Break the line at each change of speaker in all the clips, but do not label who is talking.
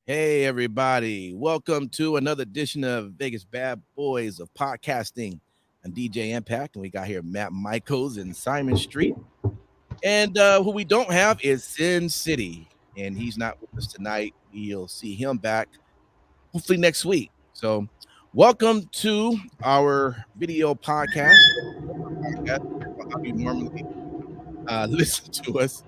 Hey, everybody. Welcome to another edition of Vegas Bad Boys of Podcasting. I'm DJ Impact, and we got here Matt Michaels and Simon Street. And who we don't have is Sin City, and he's not with us tonight. We'll see him back hopefully next week. So, welcome to our video podcast. How you normally listen to us.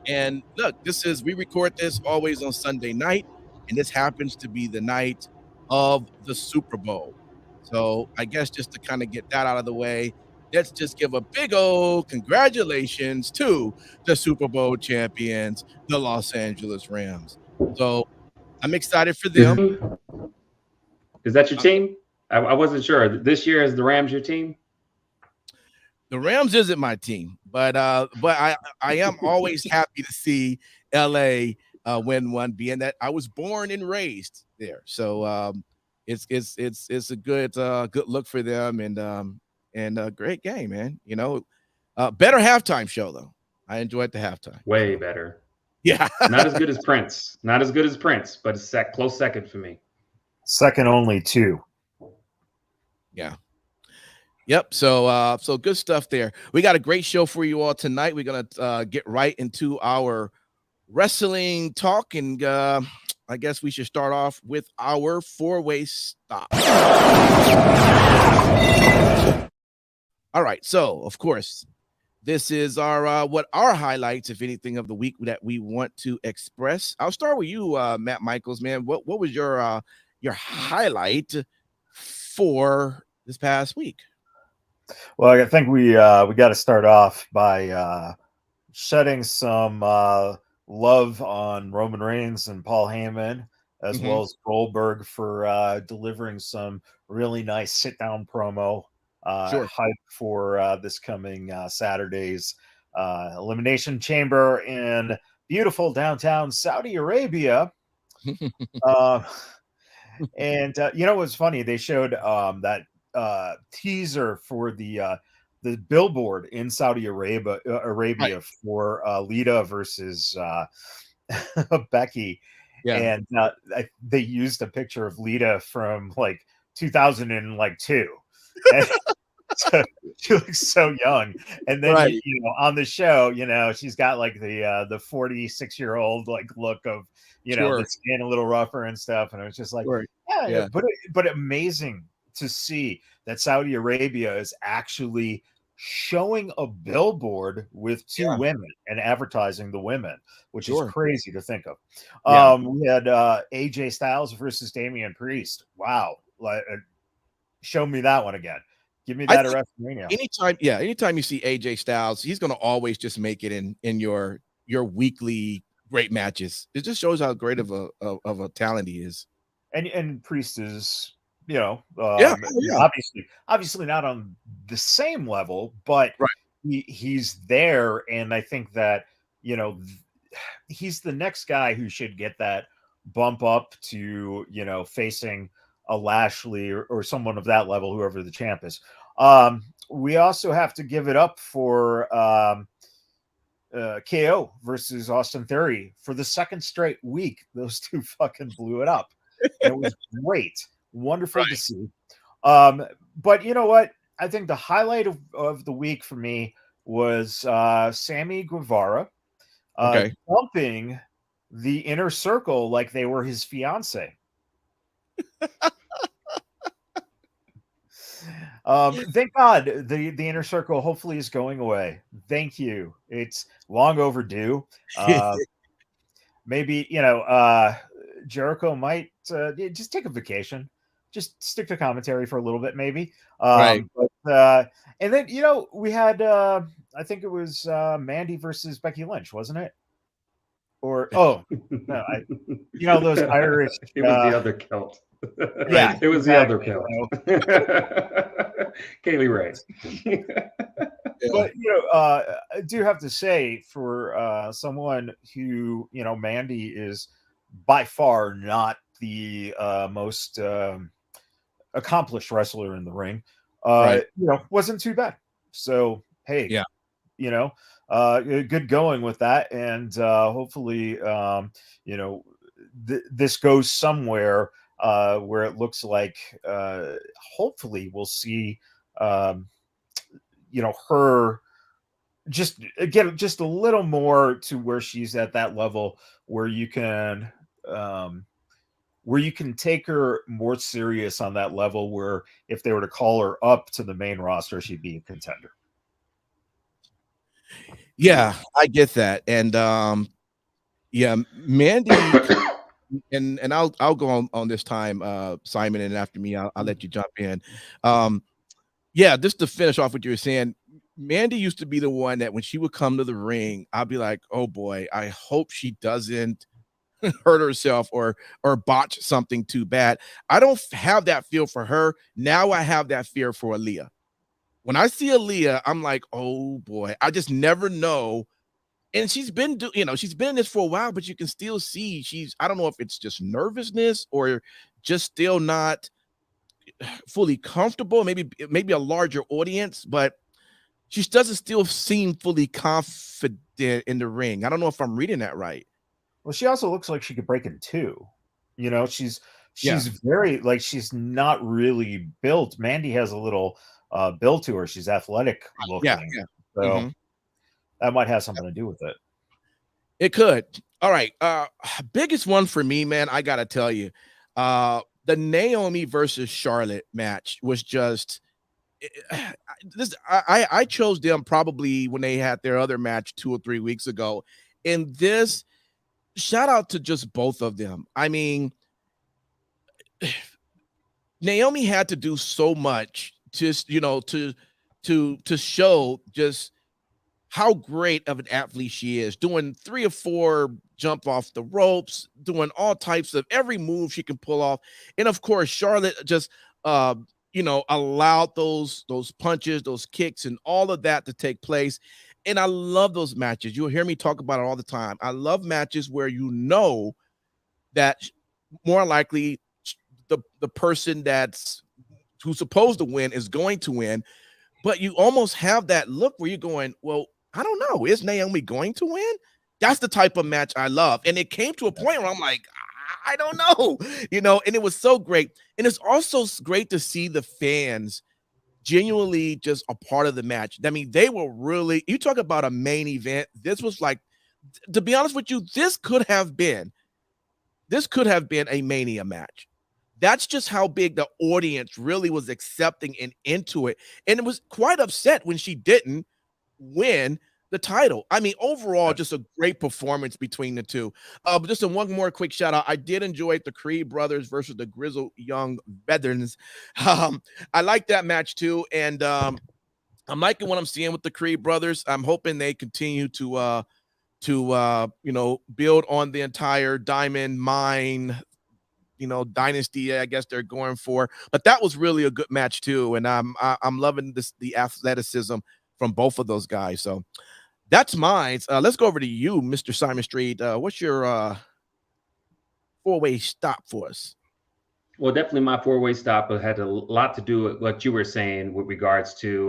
And look, we record this always on Sunday night, and this happens to be the night of the Super Bowl. So I guess just to kind of get that out of the way, let's just give a big old congratulations to the Super Bowl champions, the Los Angeles Rams. So I'm excited for them.
Is that your team? I wasn't sure. This year is the Rams your team?
The Rams isn't my team, but I am always happy to see LA win one, being that I was born and raised there. So it's a good look for them, and a great game, man. You know, better halftime show though. I enjoyed the halftime.
Way better.
Yeah,
not as good as Prince. Not as good as Prince, but it's close second for me.
Second only to.
Yeah. Yep. So good stuff there. We got a great show for you all tonight. We're gonna get right into our wrestling talk, and I guess we should start off with our four-way stop. All right. So of course, this is our what our highlights, if anything, of the week that we want to express. I'll start with you, Matt Michaels. Man, what was your highlight for this past week?
Well, I think we got to start off by shedding some love on Roman Reigns and Paul Heyman, as well as Goldberg, for delivering some really nice sit-down promo hype for this coming Saturday's Elimination Chamber in beautiful downtown Saudi Arabia. And you know what's funny? They showed that teaser for the billboard in Saudi Arabia right, for Lita versus Becky, and they used a picture of Lita from like 2002. And so she looks so young, and then you know, on the show, you know, she's got like the 46-year-old like look of, you know, the skin a little rougher and stuff, and it was just like, but amazing to see that Saudi Arabia is actually showing a billboard with two women and advertising the women, which is crazy to think of. We had AJ Styles versus Damian Priest. Wow. Show me that one again. Give me that at WrestleMania.
Anytime you see AJ Styles, he's going to always just make it in your weekly great matches. It just shows how great of a talent he is.
And Priest is, you know, obviously not on the same level, but he's there, and I think that, you know, he's the next guy who should get that bump up to, you know, facing a Lashley or someone of that level, whoever the champ is. We also have to give it up for KO versus Austin Theory for the second straight week. Those two fucking blew it up. It was great. Wonderful to see. But you know what? I think the highlight of the week for me was Sammy Guevara bumping the Inner Circle like they were his fiance. Thank God the Inner Circle hopefully is going away. Thank you. It's long overdue. Maybe, you know, Jericho might just take a vacation, just stick to commentary for a little bit, maybe. But and then, you know, we had I think it was Mandy versus Becky Lynch, wasn't it? Or no, you know, those Irish.
It was the other Celt.
Yeah,
it was the other Celt. Kaylee Ray.
But you know, I do have to say, for someone who, you know, Mandy is by far not the most accomplished wrestler in the ring, you know, wasn't too bad. So hey, good going with that, and hopefully, this goes somewhere where it looks like, hopefully, we'll see, um, her just get just a little more to where she's at that level where you can. Where you can take her more serious on that level, where if they were to call her up to the main roster, she'd be a contender.
Yeah, I get that. And yeah, Mandy and I'll go on this time, Simon, and after me, I'll let you jump in. Yeah, just to finish off what you were saying, Mandy used to be the one that when she would come to the ring, I'd be like, oh boy, I hope she doesn't hurt herself or botch something too bad. I don't have that feel for her. Now I have that fear for Aaliyah. When I see Aaliyah, I'm like, oh boy, I just never know. And she's been she's been in this for a while, but you can still see I don't know if it's just nervousness or just still not fully comfortable, maybe a larger audience, but she doesn't still seem fully confident in the ring. I don't know if I'm reading that right.
Well, she also looks like she could break in two. She's
Yeah.
very, like, she's not really built. Mandy has a little build to her. She's athletic looking.
Yeah.
So that might have something to do with it.
It could. All right. Biggest one for me, man, I gotta tell you. The Naomi versus Charlotte match was just I chose them probably when they had their other match 2 or 3 weeks ago. And this, shout out to just both of them. I mean, Naomi had to do so much just, to show just how great of an athlete she is, doing 3 or 4 jump off the ropes, doing all types of every move she can pull off. And of course, Charlotte just allowed those punches, those kicks, and all of that to take place. And I love those matches. You'll hear me talk about it all the time. I love matches where that more likely the person who's supposed to win is going to win, but you almost have that look where you're going, well, I don't know, is Naomi going to win? That's the type of match I love. And it came to a point where I'm like, I don't know, and it was so great. And it's also great to see the fans genuinely just a part of the match. I mean, they were really, you talk about a main event. This was like, to be honest with you, this could have been a Mania match. That's just how big the audience really was accepting and into it. And it was quite upset when she didn't win the title. I mean, overall, just a great performance between the two. But just one more quick shout out. I did enjoy the Creed brothers versus the Grizzled Young Veterans. I like that match too. And I'm liking what I'm seeing with the Creed brothers. I'm hoping they continue to build on the entire Diamond Mine dynasty, I guess they're going for. But that was really a good match too, and I'm loving the athleticism from both of those guys. So that's mine. Let's go over to you, Mr. Simon Street. What's your 4-way stop for us?
Well, definitely my 4-way stop had a lot to do with what you were saying with regards to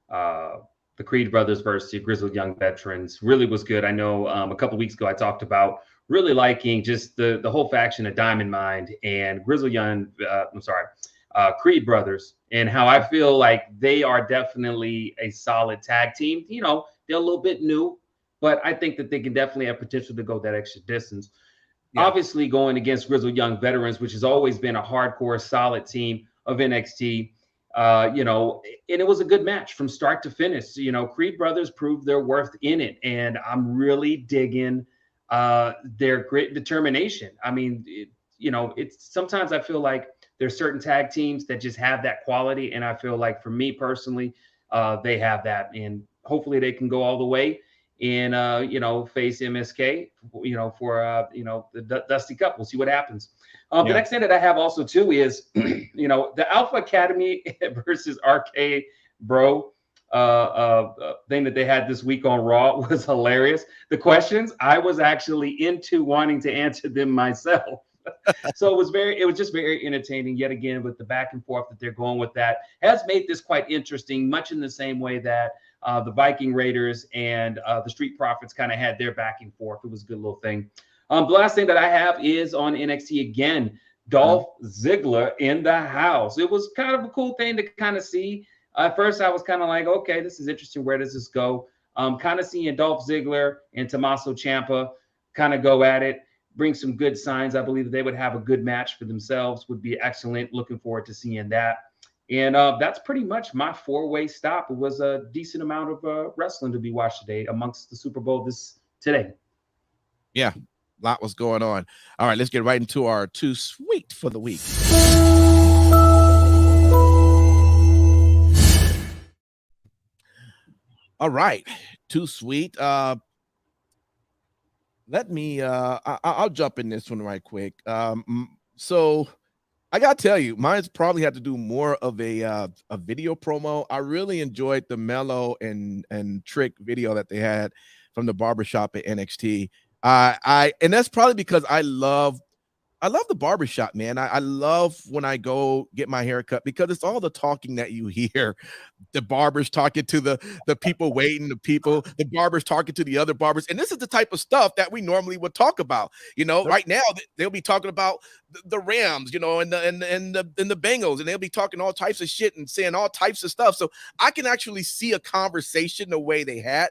the Creed brothers versus the Grizzled Young Veterans. Really was good. I know a couple weeks ago I talked about really liking just the whole faction of Diamond Mine and Creed brothers, and how I feel like they are definitely a solid tag team. They're a little bit new, but I think that they can definitely have potential to go that extra distance. Yeah. Obviously going against Grizzled Young Veterans, which has always been a hardcore, solid team of NXT. And it was a good match from start to finish. Creed brothers proved their worth in it, and I'm really digging their great determination. I mean, it's sometimes I feel like there's certain tag teams that just have that quality, and I feel like for me personally, they have that, and hopefully they can go all the way and face MSK, for the Dusty Cup. We'll see what happens. The next thing that I have also too is the Alpha Academy versus RK Bro thing that they had this week on Raw was hilarious. The questions, I was actually into wanting to answer them myself. So it was just very entertaining yet again with the back and forth that they're going with. That has made this quite interesting, much in the same way that the Viking Raiders and the Street Profits kind of had their back and forth. It was a good little thing. The last thing that I have is on NXT again, Dolph Ziggler in the house. It was kind of a cool thing to kind of see. At first, I was kind of like, okay, this is interesting. Where does this go? Kind of seeing Dolph Ziggler and Tommaso Ciampa kind of go at it, bring some good signs. I believe that they would have a good match for themselves, would be excellent. Looking forward to seeing that. And that's pretty much my four-way stop. It was a decent amount of wrestling to be watched today amongst the Super Bowl today.
Yeah, a lot was going on. All right, let's get right into our Too Sweet for the week. All right, Too Sweet. Let me I'll jump in this one right quick. So I gotta tell you, mine's probably had to do more of a video promo. I really enjoyed the Mello and Trick video that they had from the barbershop at NXT. And that's probably because I love the barbershop, man. I love when I go get my hair cut because it's all the talking that you hear. The barbers talking to the people waiting, the barbers talking to the other barbers. And this is the type of stuff that we normally would talk about. You know, right now they'll be talking about the Rams, you know, and the Bengals, and they'll be talking all types of shit and saying all types of stuff. So I can actually see a conversation the way they had.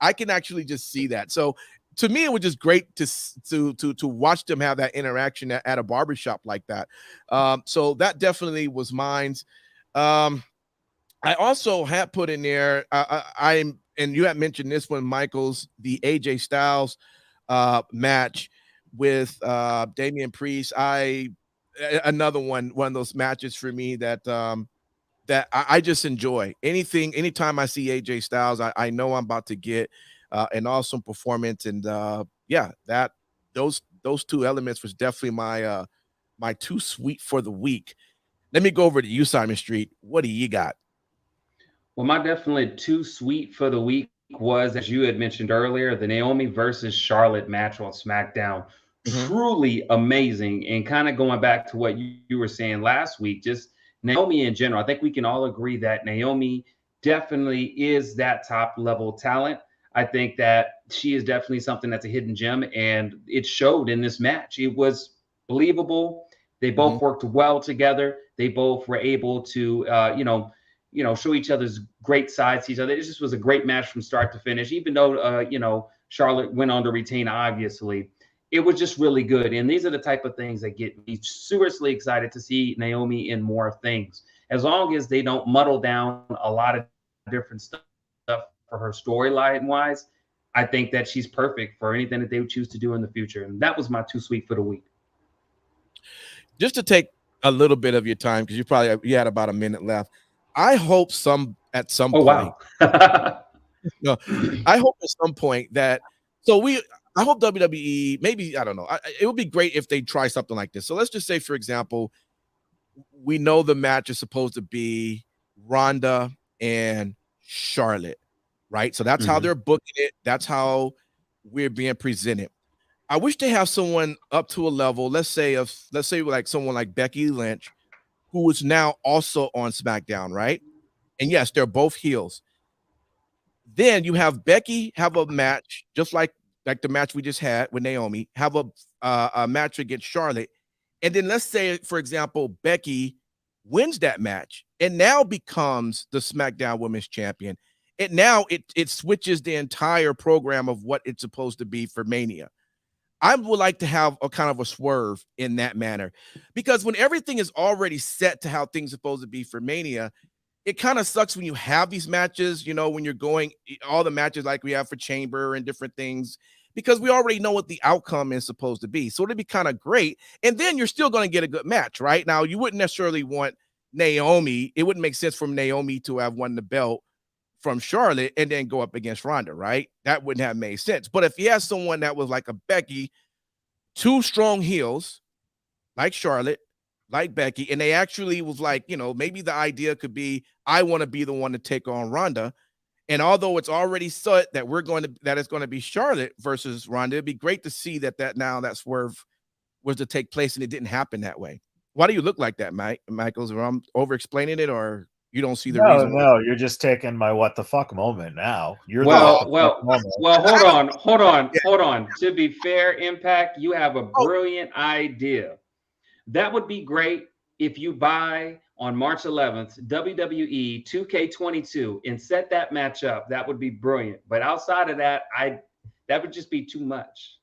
I can actually just see that. So to me, it was just great to watch them have that interaction at a barbershop like that. So that definitely was mine's. I also had put in there, and you had mentioned this one, Michaels, the AJ Styles match with Damian Priest. Another one of those matches for me that I just enjoy. Anytime I see AJ Styles, I know I'm about to get an awesome performance. And yeah, those two elements was definitely my Too Sweet for the week. Let me go over to you, Simon Street. What do you got?
Well, my definitely Too Sweet for the week was, as you had mentioned earlier, the Naomi versus Charlotte match on SmackDown. Truly amazing. And kind of going back to what you were saying last week, just Naomi in general, I think we can all agree that Naomi definitely is that top level talent. I think that she is definitely something that's a hidden gem, and it showed in this match. It was believable. They both worked well together. They both were able to, show each other's great sides to each other. It just was a great match from start to finish, even though, Charlotte went on to retain, obviously. It was just really good. And these are the type of things that get me seriously excited to see Naomi in more things. As long as they don't muddle down a lot of different stuff for her storyline wise, I think that she's perfect for anything that they would choose to do in the future. And that was my Too Sweet for the week.
Just to take a little bit of your time, because you had about a minute left. I hope at some point.
Wow.
No, I hope at some point that I hope WWE, maybe, I don't know. It would be great if they try something like this. So let's just say, for example, we know the match is supposed to be Ronda and Charlotte, right? So that's how they're booking it. That's how we're being presented. I wish they have someone up to a level, let's say like someone like Becky Lynch, who is now also on SmackDown, right? And yes, they're both heels. Then you have Becky have a match, just like the match we just had with Naomi, have a match against Charlotte. And then let's say, for example, Becky wins that match and now becomes the SmackDown Women's Champion. And now it switches the entire program of what it's supposed to be for Mania. I would like to have a kind of a swerve in that manner, because when everything is already set to how things are supposed to be for Mania, it kind of sucks when you have these matches, when you're going all the matches like we have for Chamber and different things, because we already know what the outcome is supposed to be. So it'd be kind of great. And then you're still going to get a good match, right? Now, you wouldn't necessarily want Naomi. It wouldn't make sense for Naomi to have won the belt from Charlotte and then go up against Ronda, right? That wouldn't have made sense. But if you had someone that was like a Becky, two strong heels, like Charlotte, like Becky, and they actually was like, maybe the idea could be, I want to be the one to take on Ronda. And although it's already set that it's going to be Charlotte versus Ronda, it'd be great to see that swerve was to take place, and it didn't happen that way. Why do you look like that, Michaels? Or I'm over explaining it, or you don't see the reason?
No, you're just taking my what the fuck moment now. You're
well,
the
well,
moment.
well. Hold on. To be fair, Impact, you have a brilliant idea. That would be great if you buy on March 11th WWE 2K22 and set that match up. That would be brilliant. But outside of that, that would just be too much.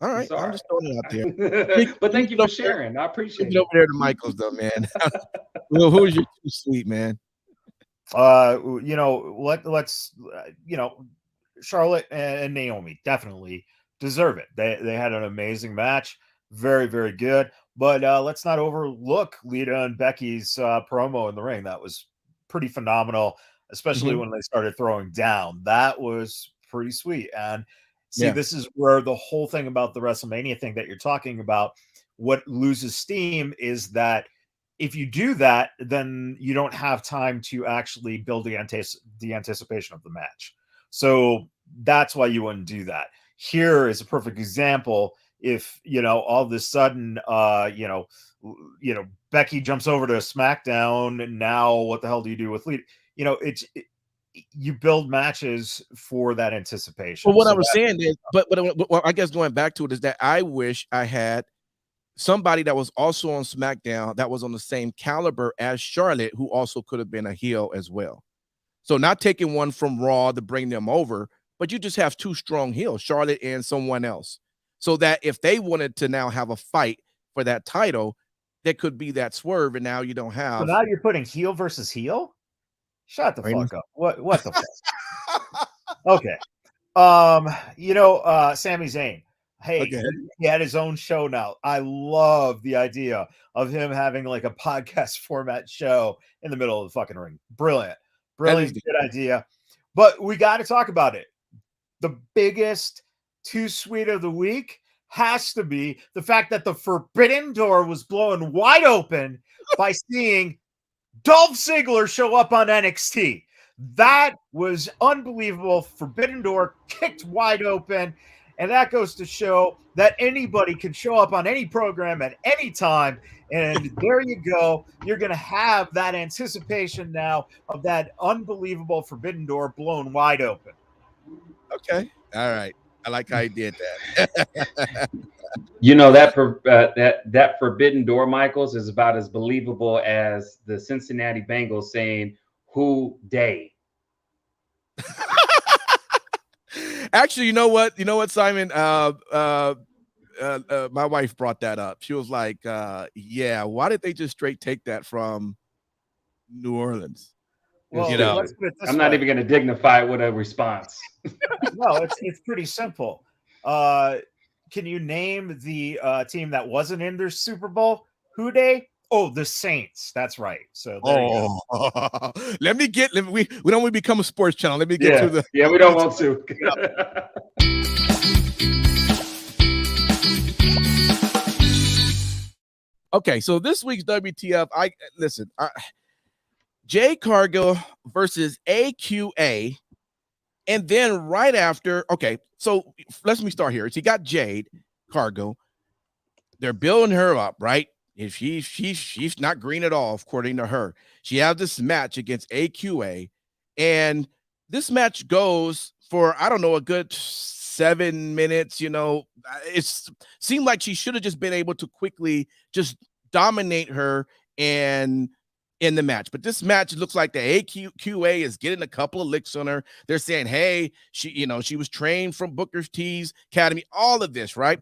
All right, I'm just throwing it out there.
But thank you for sharing. I appreciate it.
Over there to Michaels, though, man. Well, who's your too sweet, man?
Let's Charlotte and Naomi definitely deserve it. They had an amazing match, very, very good. But let's not overlook Lita and Becky's promo in the ring. That was pretty phenomenal, especially when they started throwing down. That was pretty sweet. And see, this is where the whole thing about the WrestleMania thing that you're talking about, what loses steam is that if you do that, then you don't have time to actually build the anticipation of the match. So that's why you wouldn't do that. Here is a perfect example. If all of a sudden, Becky jumps over to SmackDown, and now what the hell do you do with Lita? You build matches for that anticipation.
Well, what I was saying is, but I guess going back to it is that I wish I had somebody that was also on SmackDown that was on the same caliber as Charlotte, who also could have been a heel as well. So not taking one from Raw to bring them over, but you just have two strong heels, Charlotte and someone else. So that if they wanted to now have a fight for that title, there could be that swerve, and now you don't have.
So now you're putting heel versus heel? Shut the fuck up. What the fuck? Okay. Sami Zayn. Hey, he had his own show now. I love the idea of him having like a podcast format show in the middle of the fucking ring. Brilliant. Good idea. But we got to talk about it. The biggest too sweet of the week has to be the fact that the Forbidden Door was blown wide open by seeing Dolph Ziggler show up on NXT. That was unbelievable. Forbidden Door kicked wide open. And that goes to show that anybody can show up on any program at any time. And there you go. You're going to have that anticipation now of that unbelievable Forbidden Door blown wide open.
Okay. All right. I like how you did that.
That Forbidden Door, Michaels, is about as believable as the Cincinnati Bengals saying, "Who dey?"
Actually, you know what, Simon? My wife brought that up. She was like, "Yeah, why did they just straight take that from New Orleans?"
Well,
I'm not even going to dignify it with a response.
No, it's pretty simple. Can you name the team that wasn't in their Super Bowl? Who dey? Oh, the Saints. That's right. So there you go.
we don't want to become a sports channel. Let me get to the.
Yeah, we don't want to.
Okay, so this week's WTF, Jade Cargo versus AQA, and then right after, okay, so let me start here. So you got Jade Cargo. They're building her up, right? If she's not green at all, according to her. She has this match against AQA, and this match goes for, I don't know, a good 7 minutes. It seemed like she should have just been able to quickly just dominate her and in the match. But this match looks like the AQA is getting a couple of licks on her. They're saying, hey, she was trained from Booker T's Academy, all of this, right?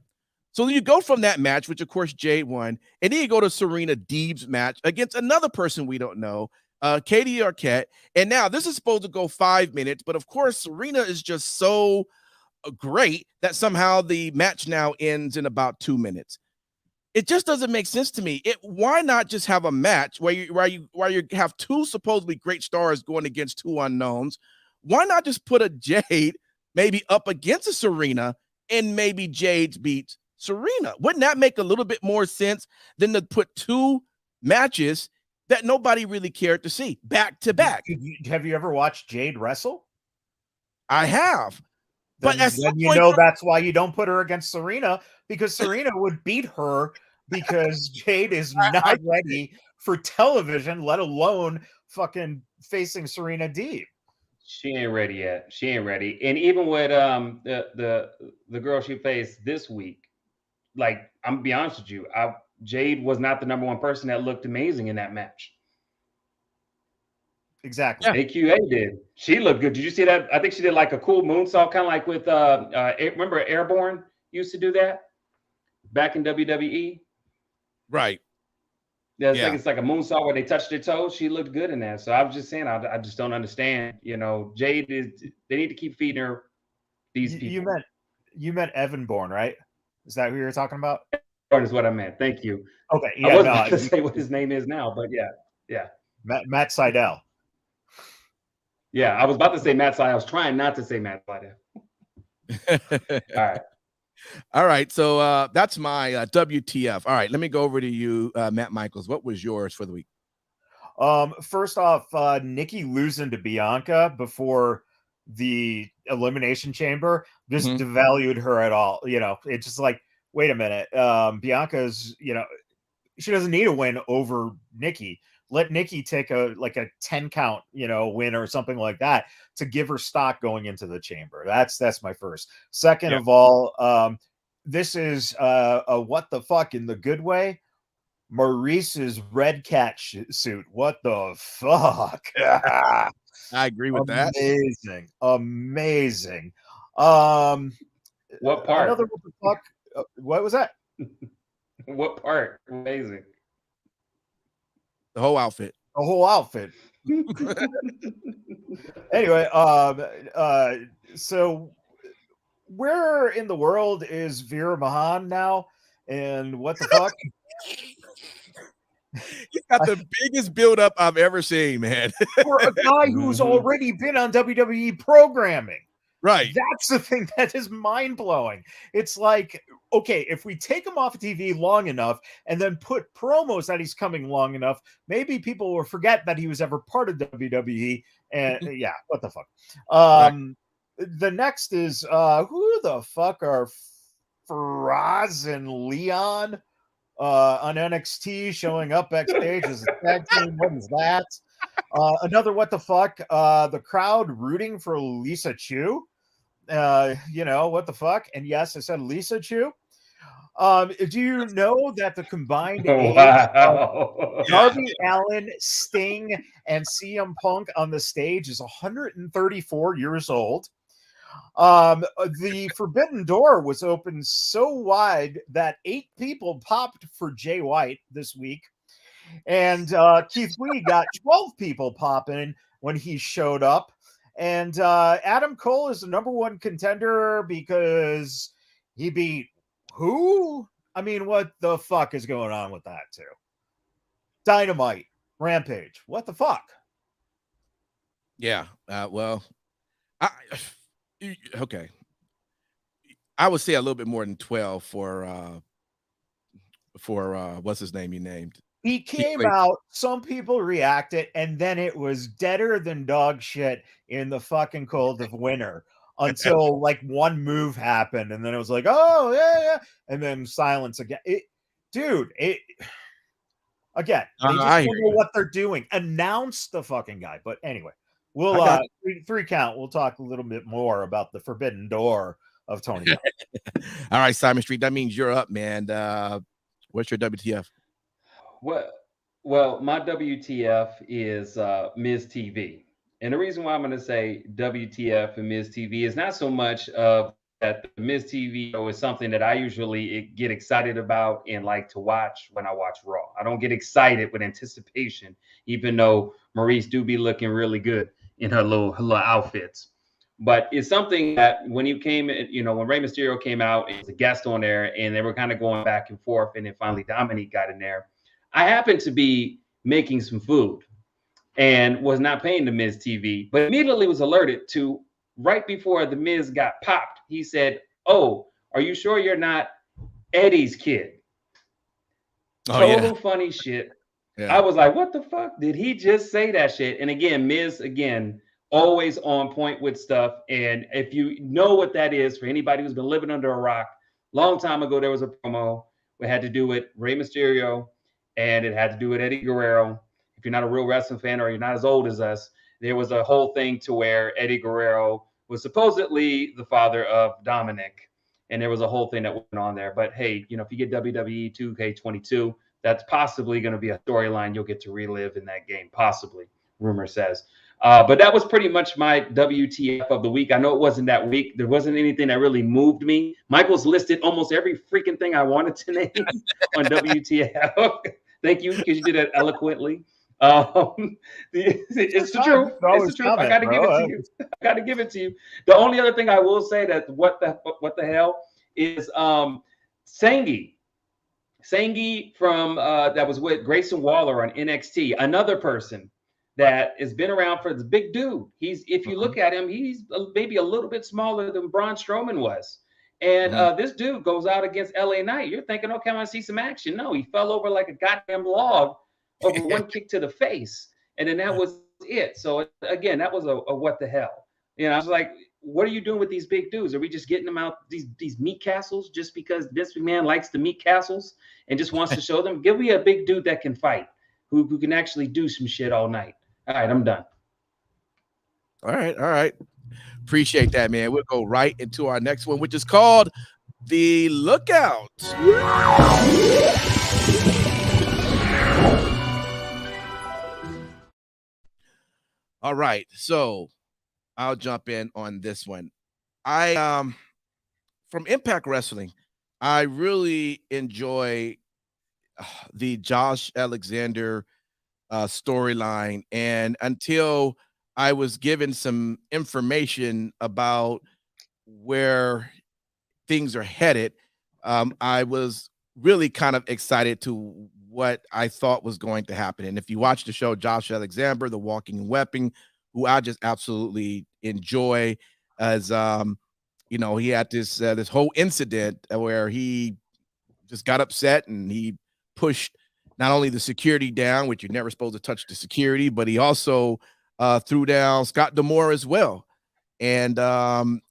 So then you go from that match, which of course Jade won, and then you go to Serena Deeb's match against another person we don't know, Katie Arquette. And now this is supposed to go 5 minutes, but of course Serena is just so great that somehow the match now ends in about 2 minutes. It just doesn't make sense to me. Why not just have a match where you have two supposedly great stars going against two unknowns? Why not just put a Jade maybe up against a Serena and maybe Jade beats Serena? Wouldn't that make a little bit more sense than to put two matches that nobody really cared to see back to back?
Have you ever watched Jade wrestle?
I have. But
then
at some
you
point,
know that's why you don't put her against Serena, because Serena would beat her because Jade is not ready for television, let alone fucking facing Serena Deeb.
She ain't ready yet. She ain't ready. And even with the girl she faced this week, like I'm gonna be honest with you, Jade was not the number one person that looked amazing in that match.
Exactly.
Yeah.
AQA did. She looked good. Did you see that? I think she did like a cool moonsault, kind of like with remember Airborne used to do that back in WWE.
right.
Yeah,
Yeah.
it's like a moonsault where they touch their toes. She looked good in that. So I was just saying, I just don't understand. Jade is. They need to keep feeding her these people.
You meant Evan Bourne, right? Is that who you're talking about?
Is what I meant. Thank you.
Okay,
I wasn't about to say what his name is now, but yeah.
Matt Seidel.
Yeah, I was about to say Matt Seidel. I was trying not to say Matt Seidel. All right.
All right. So that's my WTF. All right. Let me go over to you, Matt Michaels. What was yours for the week?
First off, Nikki losing to Bianca before the Elimination Chamber just devalued her at all. It's just like, wait a minute. Bianca's, she doesn't need a win over Nikki. Let Nikki take a 10 count, win or something like that to give her stock going into the chamber. That's my first. Second of all, this is a what the fuck in the good way. Maurice's red cat suit. What the fuck?
I agree with that.
Amazing.
What part?
Another what the fuck? What was that?
What part? Amazing.
The whole outfit.
The whole outfit. Anyway, so where in the world is Veer Mahan now? And what the fuck?
He's got the biggest buildup I've ever seen, man.
For a guy who's already been on WWE programming.
Right.
That's the thing that is mind-blowing. It's like, okay, if we take him off TV long enough and then put promos that he's coming long enough, maybe people will forget that he was ever part of WWE. And yeah, what the fuck? The next is who the fuck are Faraz and Leon on NXT showing up backstage as a tag team? What is that? Another what the fuck? The crowd rooting for Lisa Chu. What the fuck? And yes, I said Lisa Chu. Do you know that the combined age of Darby Allin, Sting, and CM Punk on the stage is 134 years old? The Forbidden Door was opened so wide that 8 people popped for Jay White this week. And Keith Lee got 12 people popping when he showed up. And Adam Cole is the number 1 contender because he beat who? I mean, what the fuck is going on with that too? Dynamite, Rampage. What the fuck?
Yeah. Well, okay. I would say a little bit more than 12 for what's his name you named.
He came out, some people reacted, and then it was deader than dog shit in the fucking cold of winter until like one move happened, and then it was like, oh yeah, and then silence again. Again, they just don't know what they're doing. Announce the fucking guy. But anyway, we'll three count. We'll talk a little bit more about the Forbidden Door of Tony.
All right, Simon Street. That means you're up, man. What's your WTF?
Well, my WTF is Miz TV. And the reason why I'm going to say WTF and Miz TV is not so much of that the Miz TV show is something that I usually get excited about and like to watch when I watch Raw. I don't get excited with anticipation, even though Maurice do be looking really good in her little outfits. But it's something that when he came, when Rey Mysterio came out and was a guest on there, and they were kind of going back and forth, and then finally Dominique got in there. I happened to be making some food and was not paying the Miz TV, but immediately was alerted to right before the Miz got popped. He said, "Oh, are you sure you're not Eddie's kid?" Total funny shit. Yeah. I was like, what the fuck? Did he just say that shit? And again, Miz, always on point with stuff. And if you know what that is, for anybody who's been living under a rock, long time ago there was a promo. We had to do with Rey Mysterio, and it had to do with Eddie Guerrero. If you're not a real wrestling fan or you're not as old as us, there was a whole thing to where Eddie Guerrero was supposedly the father of Dominic, and there was a whole thing that went on there. But hey, you know, if you get WWE 2K22, that's possibly going to be a storyline you'll get to relive in that game, possibly, rumor says. But that was pretty much my WTF of the week. I know it wasn't that week. There wasn't anything that really moved me. Michael's listed almost every freaking thing I wanted to name on WTF. Thank you, because you did it eloquently. It's the truth. It's the truth. I got to give it to you. I got to give it to you. The only other thing I will say that what the hell is Sangi. Sangi from that was with Grayson Waller on NXT. Another person that has been around for this big dude. If you look at him, he's maybe a little bit smaller than Braun Strowman was. And this dude goes out against LA Knight. You're thinking, okay, I want to see some action. No, he fell over like a goddamn log over one kick to the face. And then that was it. So again, that was a what the hell. You know, I was like, what are you doing with these big dudes? Are we just getting them out, these meat castles, just because Vince McMahon likes the meat castles and just wants to show them? Give me a big dude that can fight, who can actually do some shit all night. All right, I'm done.
All right. Appreciate that, man. We'll go right into our next one, which is called The Lookout. All right, so I'll jump in on this one. I from Impact Wrestling, I really enjoy the Josh Alexander storyline, and until I was given some information about where things are headed, I was really kind of excited to what I thought was going to happen. And if you watch the show, Josh Alexander, the walking weapon, who I just absolutely enjoy, as you know, he had this whole incident where he just got upset and he pushed not only the security down, which you're never supposed to touch the security, but he also threw down Scott D'Amore as well. And I'm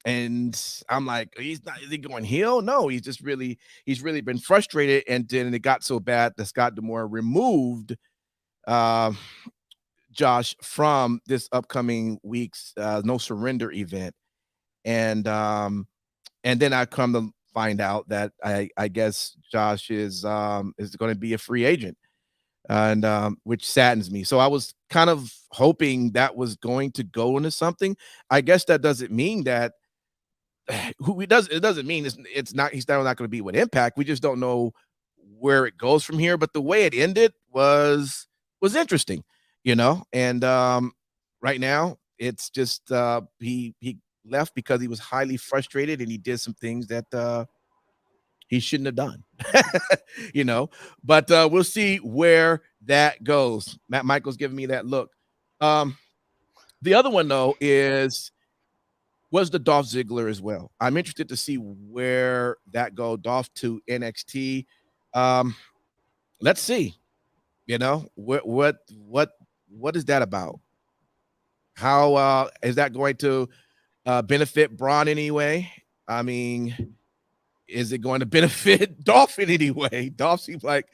like, is he going heel? No, he's really been frustrated. And then it got so bad that Scott D'Amore removed Josh from this upcoming week's No Surrender event. And then I come to find out that I guess Josh is going to be a free agent, and which saddens me. So I was kind of hoping that was going to go into something. I guess that doesn't mean that it doesn't mean he's not going to be with Impact. We just don't know where it goes from here. But the way it ended was interesting, you know. And right now it's just he left because he was highly frustrated and he did some things that he shouldn't have done, you know. But we'll see where that goes. Matt Michaels giving me that look. The other one though was the Dolph Ziggler as well. I'm interested to see where that go. Dolph to NXT. Let's see. You know, what is that about? How is that going to benefit Braun anyway? I mean, is it going to benefit Dolph in any way? Dolph seems like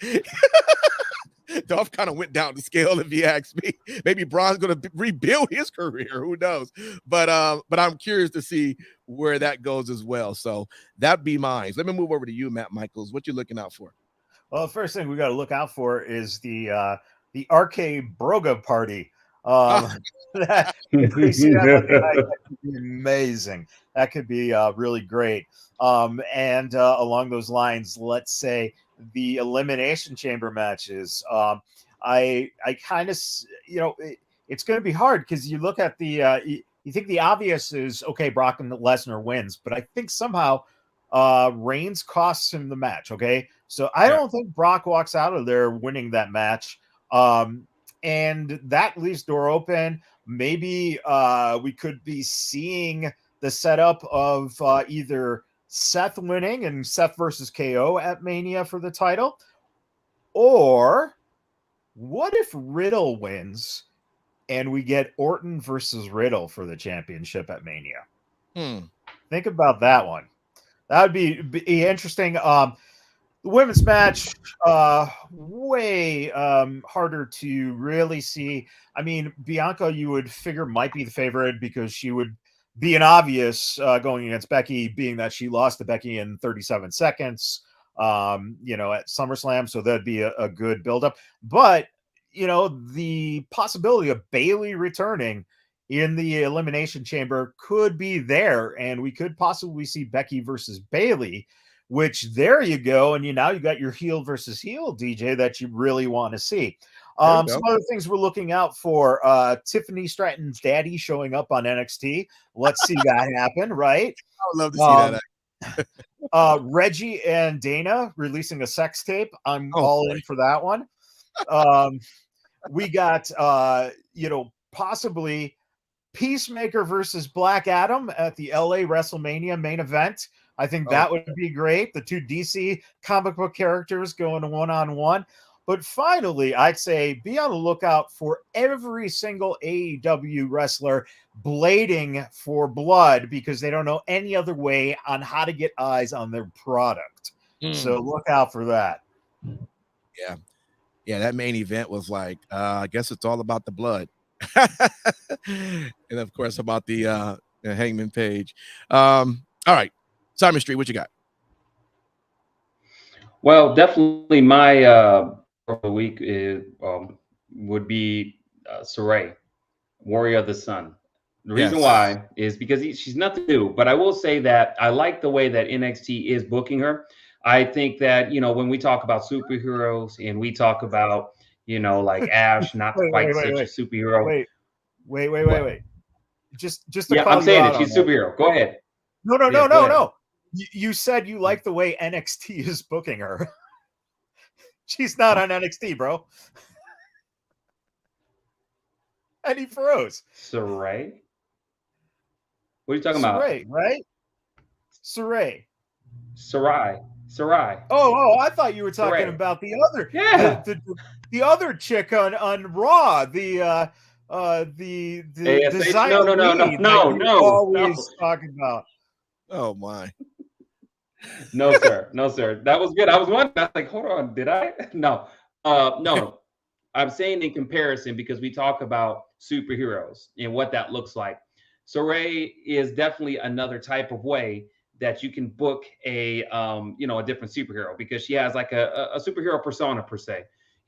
Dolph kind of went down the scale, if you ask me. Maybe Braun's going to rebuild his career. Who knows? But I'm curious to see where that goes as well. So that'd be mine. Let me move over to you, Matt Michaels. What you looking out for?
Well, the first thing we got to look out for is the RK Broga party. That, if we see that could be amazing. That could be really great. And along those lines, let's say the Elimination Chamber matches. I kind of, you know, it's going to be hard because you look at the, you think the obvious is, okay, Brock and Lesnar wins, but I think somehow Reigns costs him the match. Okay. So I don't think Brock walks out of there winning that match. And that leaves door open. Maybe we could be seeing the setup of either Seth winning and Seth versus KO at Mania for the title, or what if Riddle wins and we get Orton versus Riddle for the championship at Mania.
Hmm.
Think about that one. That would be interesting. The women's match, way harder to really see. I mean, Bianca, you would figure might be the favorite because she would be an obvious going against Becky, being that she lost to Becky in 37 seconds, at SummerSlam. So that'd be a good buildup. But, the possibility of Bayley returning in the Elimination Chamber could be there. And we could possibly see Becky versus Bayley, which there you go. And now you got your heel versus heel, DJ, that you really want to see. Some other things we're looking out for, Tiffany Stratton's daddy showing up on NXT. Let's see that happen, right?
I would love to see
that. Reggie and Dana releasing a sex tape. I'm all in for that one. We got, possibly Peacemaker versus Black Adam at the LA WrestleMania main event. I think that would be great. The two DC comic book characters going one-on-one. But finally, I'd say be on the lookout for every single AEW wrestler blading for blood because they don't know any other way on how to get eyes on their product. So look out for that.
Yeah. Yeah, that main event was like, I guess it's all about the blood. And of course, about the Hangman Page. All right. Simon Street, what you got?
Well, definitely my of the week would be Saray, Warrior of the Sun. The reason why is because she's nothing new, but I will say that I like the way that NXT is booking her. I think that, when we talk about superheroes and we talk about, like Ash, not quite such a superhero.
Wait. Just to
I'm saying it. She's a superhero. Go ahead.
No. You said you like the way NXT is booking her. She's not on NXT, bro. And he froze.
Saray? What are you talking about?
Saray, right? Saray.
Sarai.
Oh, I thought you were talking about the other, the other chick on Raw, the designer.
No.
Always talking about.
Oh my.
No, sir. That was good. I was wondering. I was like, hold on, did I? No. No. I'm saying in comparison because we talk about superheroes and what that looks like. Saray is definitely another type of way that you can book a different superhero because she has like a superhero persona per se.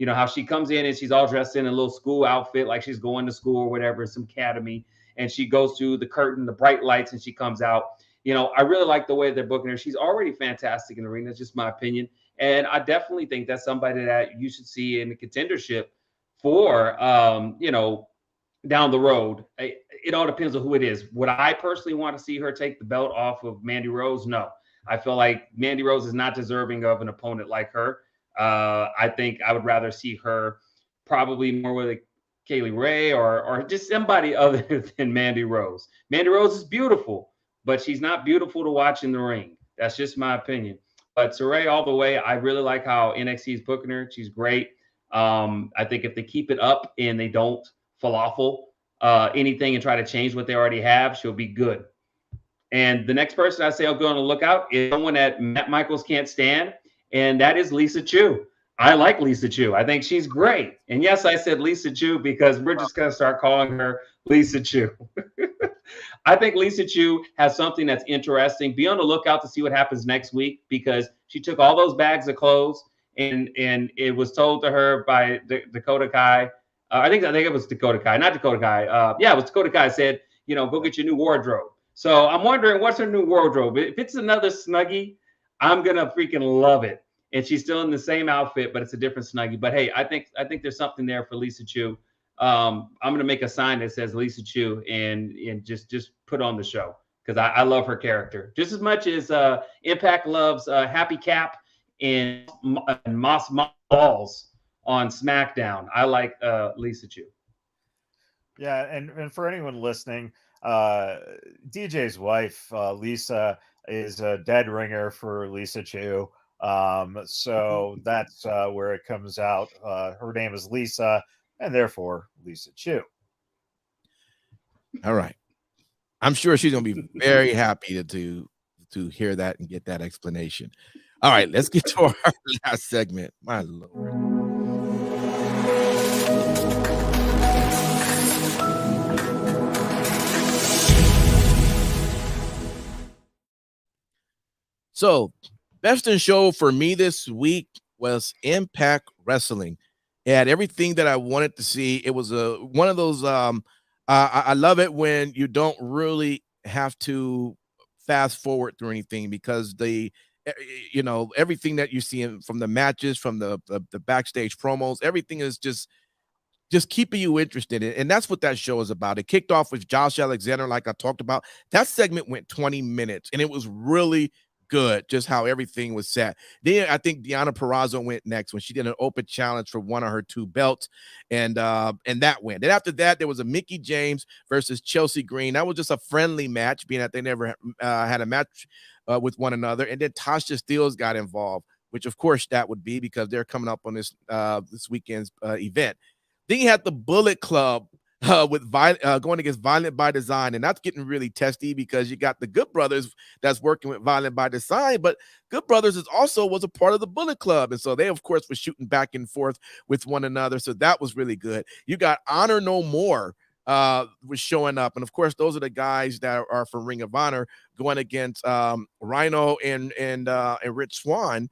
How she comes in and she's all dressed in a little school outfit, like she's going to school or whatever, some academy, and she goes through the curtain, the bright lights, and she comes out. I really like the way they're booking her. She's already fantastic in the ring. That's just my opinion. And I definitely think that's somebody that you should see in the contendership for, down the road. It all depends on who it is. Would I personally want to see her take the belt off of Mandy Rose? No. I feel like Mandy Rose is not deserving of an opponent like her. I think I would rather see her probably more with a Kaylee Ray or just somebody other than Mandy Rose. Mandy Rose is beautiful, but she's not beautiful to watch in the ring. That's just my opinion. But Saray all the way, I really like how NXT is booking her. She's great. I think if they keep it up and they don't falafel anything and try to change what they already have, she'll be good. And the next person I say I'll go on the lookout is someone that Matt Michaels can't stand, and that is Lisa Chu. I like Lisa Chu. I think she's great. And yes, I said Lisa Chu because we're just going to start calling her Lisa Chu. I think Lisa Chu has something that's interesting. Be on the lookout to see what happens next week because she took all those bags of clothes and it was told to her by Dakota Kai. I think it was Dakota Kai, not Dakota Kai. It was Dakota Kai said, go get your new wardrobe. So I'm wondering what's her new wardrobe. If it's another Snuggie, I'm gonna freaking love it. And she's still in the same outfit, but it's a different Snuggie. But hey, I think there's something there for Lisa Chu. I'm gonna make a sign that says Lisa Chu and just put on the show because I love her character just as much as Impact loves Happy Cap and Moss Balls on SmackDown. I like Lisa Chu.
Yeah, and for anyone listening, DJ's wife, Lisa, is a dead ringer for Lisa Chu. So that's where it comes out. Her name is Lisa, and therefore Lisa Chu.
All right. I'm sure she's gonna be very happy to hear that and get that explanation. All right, let's get to our last segment. My lord. So, best in show for me this week was Impact Wrestling. It had everything that I wanted to see. It was a one of those. I love it when you don't really have to fast forward through anything because everything that you see from the matches, from the backstage promos, everything is just keeping you interested in, and that's what that show is about. It kicked off with Josh Alexander, like I talked about. That segment went 20 minutes, and it was really good, just how everything was set. Then I think Deonna Purrazzo went next when she did an open challenge for one of her two belts, and that went. And after that, there was a Mickey James versus Chelsea Green. That was just a friendly match, being that they never had a match with one another. And then Tasha Steelz got involved, which of course that would be because they're coming up on this weekend's event. Then you had the Bullet Club with going against Violent by Design, and that's getting really testy because you got the Good Brothers that's working with Violent by Design, but Good Brothers was a part of the Bullet Club, and so they of course were shooting back and forth with one another, so that was really good. You got Honor No More was showing up, and of course those are the guys that are for Ring of Honor going against Rhino and Rich Swann.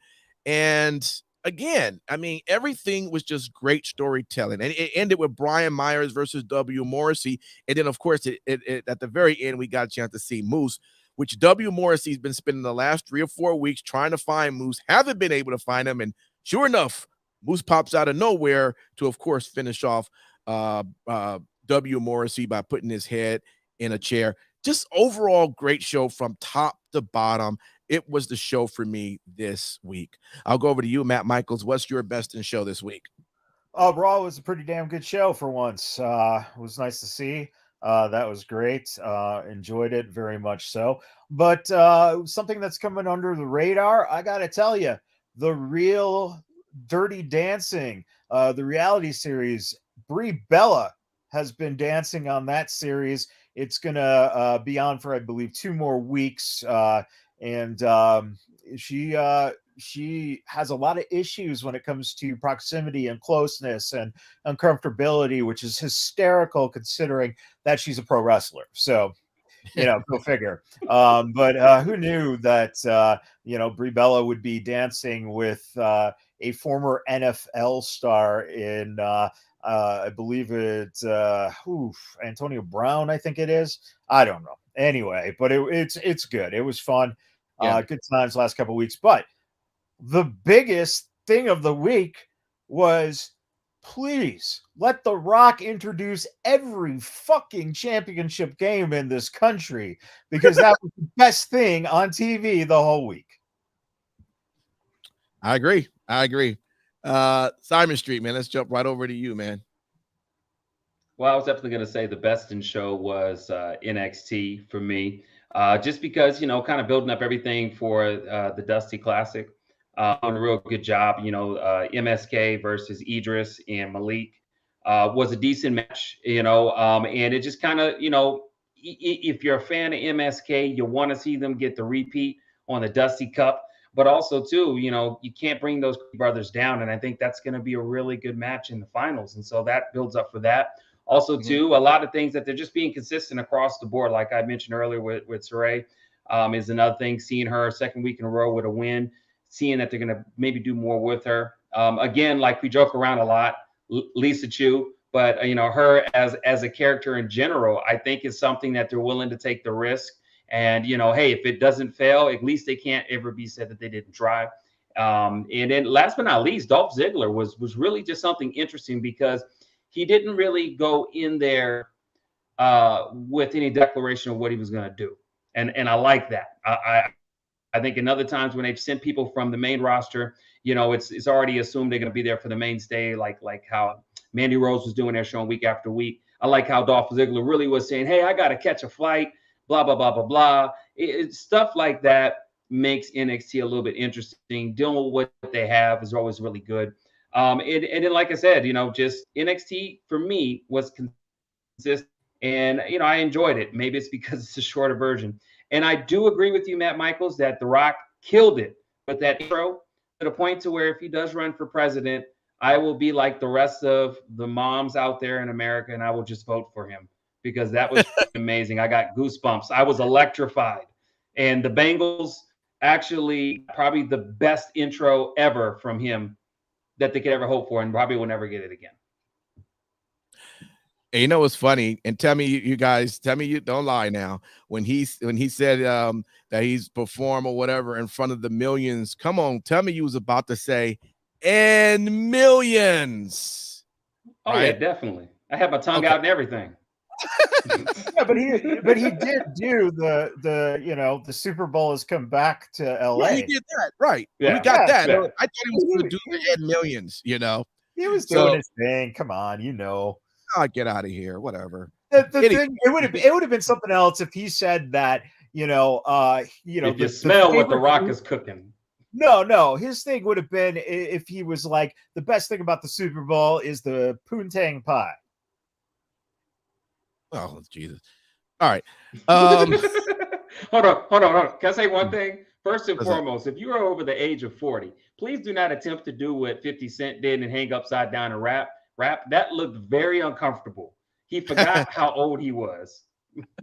And again, I mean, everything was just great storytelling, and it ended with Brian Myers versus W. Morrissey, and then of course, it at the very end we got a chance to see Moose, which W. Morrissey's been spending the last 3 or 4 weeks trying to find Moose, haven't been able to find him, and sure enough, Moose pops out of nowhere to, of course, finish off W. Morrissey by putting his head in a chair. Just overall great show from top to bottom. It was the show for me this week. I'll go over to you, Matt Michaels. What's your best in show this week?
Raw was a pretty damn good show for once. It was nice to see. That was great. Enjoyed it very much so. But something that's coming under the radar, I got to tell you, the real Dirty Dancing, the reality series, Brie Bella has been dancing on that series. It's going to be on for, I believe, 2 more weeks. And she has a lot of issues when it comes to proximity and closeness and uncomfortability, which is hysterical considering that she's a pro wrestler. So, go figure. But who knew that, Brie Bella would be dancing with a former NFL star in, I believe it's Antonio Brown, I think it is. I don't know. Anyway, but it's good. It was fun.
Yeah.
Good times last couple of weeks. But the biggest thing of the week was, please let The Rock introduce every fucking championship game in this country, because that was the best thing on TV the whole week.
I agree. Simon Street, man, let's jump right over to you, man.
Well, I was definitely going to say the best in show was NXT for me, just because, kind of building up everything for the Dusty Classic. On a real good job. MSK versus Idris and Malik was a decent match, and it just kind of, if you're a fan of MSK, you want to see them get the repeat on the Dusty Cup. But also, too, you can't bring those brothers down. And I think that's going to be a really good match in the finals. And so that builds up for that. Also, too, a lot of things that they're just being consistent across the board. Like I mentioned earlier with Sweeeeet is another thing. Seeing her second week in a row with a win, seeing that they're going to maybe do more with her. Again, like we joke around a lot, Lisa Chu, but, her as a character in general, I think is something that they're willing to take the risk. And, hey, if it doesn't fail, at least they can't ever be said that they didn't try. And then last but not least, Dolph Ziggler was really just something interesting because he didn't really go in there with any declaration of what he was going to do. And I like that. I think in other times when they've sent people from the main roster, it's already assumed they're going to be there for the mainstay, like how Mandy Rose was doing their show week after week. I like how Dolph Ziggler really was saying, hey, I got to catch a flight, blah, blah, blah, blah, blah. Stuff like that makes NXT a little bit interesting. Dealing with what they have is always really good. And then, like I said, just NXT for me was consistent. And, I enjoyed it. Maybe it's because it's a shorter version. And I do agree with you, Matt Michaels, that The Rock killed it with that intro, to the point to where if he does run for president, I will be like the rest of the moms out there in America, and I will just vote for him, because that was amazing. I got goosebumps. I was electrified. And the Bengals actually probably the best intro ever from him that they could ever hope for, and probably will never get it again.
And you know what's funny? And tell me, you guys, you don't lie now. When he said that he's performed or whatever in front of the millions, come on, tell me you was about to say and millions.
Oh, right? Yeah, definitely. I had my tongue out and everything.
Yeah, but he did do the Super Bowl has come back to LA.
Yeah, he did that, right? Yeah, we got that. Yeah. I thought he was going to do the and millions. He
was doing his thing. Come on,
I'll get out of here. Whatever.
The thing, it would have been something else if he said that. If
you smell what The Rock is cooking.
No. His thing would have been if he was like, the best thing about the Super Bowl is the poontang pie.
Oh, Jesus. All right.
Hold on. Can I say one thing? First and foremost, if you are over the age of 40, please do not attempt to do what 50 Cent did and hang upside down and rap. That looked very uncomfortable. He forgot how old he was.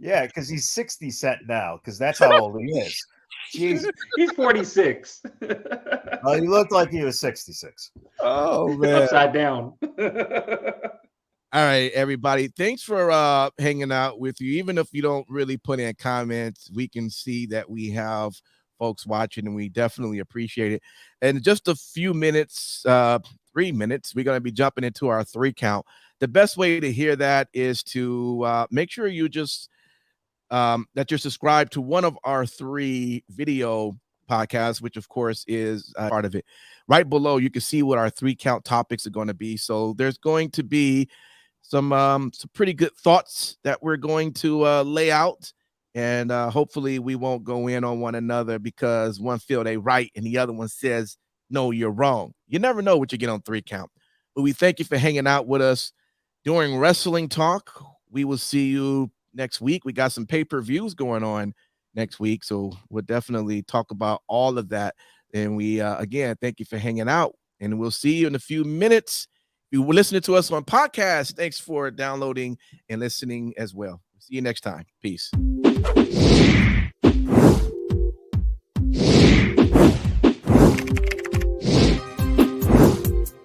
Yeah, because he's 60 Cent now, because that's how old he is.
Jeez. He's 46.
Well, he looked like he was 66.
Oh, man.
Upside down.
All right, everybody. Thanks for hanging out with you. Even if you don't really put in comments, we can see that we have folks watching, and we definitely appreciate it. And in just a few minutes, 3 minutes, we're going to be jumping into our 3 count. The best way to hear that is to make sure you just that you're subscribed to one of our 3 video podcasts, which of course is part of it. Right below, you can see what our 3 count topics are going to be. So there's going to be some pretty good thoughts that we're going to lay out, and hopefully we won't go in on one another because one feel they right and the other one says no, you're wrong. You never know what you get on 3 count. But we thank you for hanging out with us during Wrestling Talk. We will see you next week. We got some pay-per-views going on next week, so we'll definitely talk about all of that. And we again thank you for hanging out, and we'll see you in a few minutes. If you were listening to us on podcast, thanks for downloading and listening as well. See you next time. Peace.